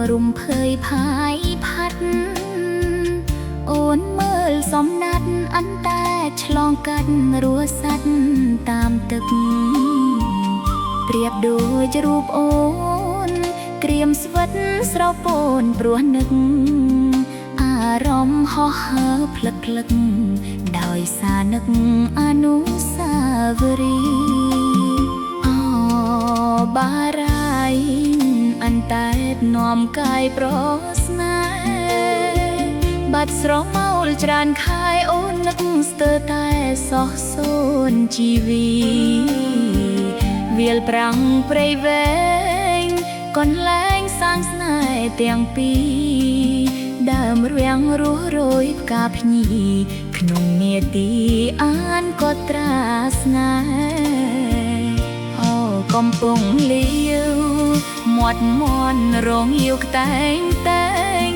รุมเพยพายพัดโอนเมื่อสมนัดอันแต่ฉลองกันรัวสัตตามตึกเปรียบโดยจะรูปโอนเกรียมสวัสดสระโปนปรวนึกอารมณ์ห่อเห่อพลึกพลึกดอยสานึกอนุสาวรีย์บารายอันแต่นอมกายโปรสนาบัดสรเมาจรานคายโอนนึกสเตอร์แต่สอโซนชีวีเวียลปรังเปรยเวงก่อนแรงสร้างสนายเตียงปีดามเรียงรู้โรยกาพญีขนมเมียตีอ่านก็ตราสนาកំពុងលាវមាត់មន់រងយាវតែងតែង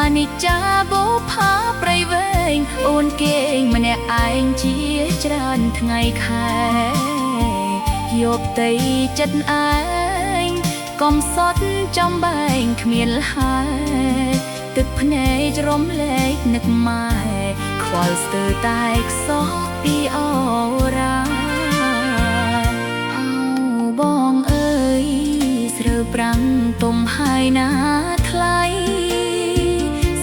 អនិច្ចាបុផាប្រៃវែងអូនគេងម្នាក់ឯងជាច្រើនថ្ងៃខែយកទៅចិត្តឯងកំសត់ចំបែងគ្មានលហើយទឹកភ្នែករំលែកនឹកម៉ែខ្វល់ស្ទើរតែខ្សោះពីអូរាបងអើយស្រើប្រាំងទុំហើយណាថ្លៃ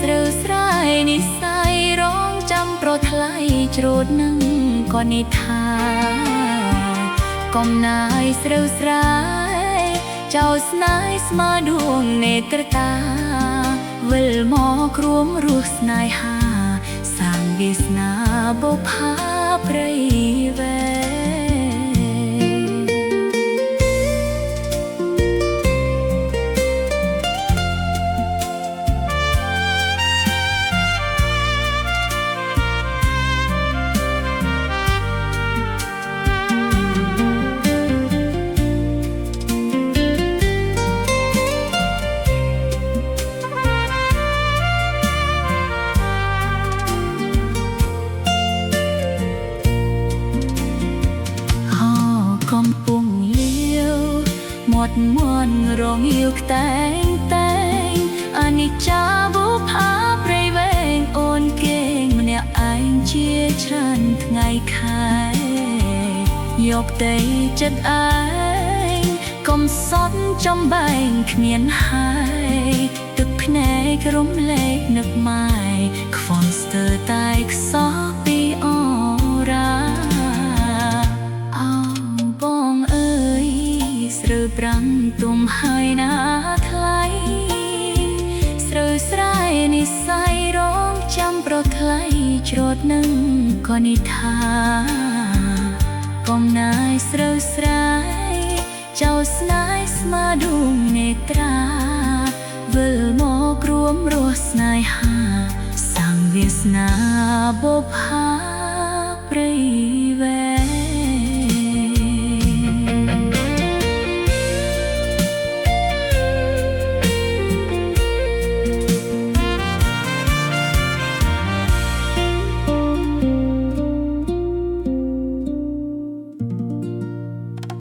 ស្រើស្រែនិស័យរងចាំប្រថ្លៃច្រូតនឹងក៏និថាកំណាយស្រើស្រែចៅស្នេហ៍ស្មើដួងនេត្រតាវិលមកគ្រួមរស់ស្នេហាសាងវាសនាបុផាព្រៃវែកំពុងលាវមាត់មន់រងយាវតែងតែងអនិច្ចាបុផាព្រៃវែងអូនគេងម្នាក់ឯងជាច្រើនថ្ងៃខែយកទៅចិត្តឯងកំសត់ចំបែងគ្មានហើយទឹកភ្នែករំលែកនឹកម៉ែខ្វល់ស្ទើរតែខ្សោះពីអូរាស្រើប្រាំងទុំហើយណាថ្លៃស្រើស្រែនិស័យរងចាំប្រថ្លៃច្រូតនឹងក៏និថាកំណាយស្រើស្រែចៅស្នេហ៍ស្មើដួងនេត្រាវិលមករួមរស់ស្នេហាសាងវាសនាបុផា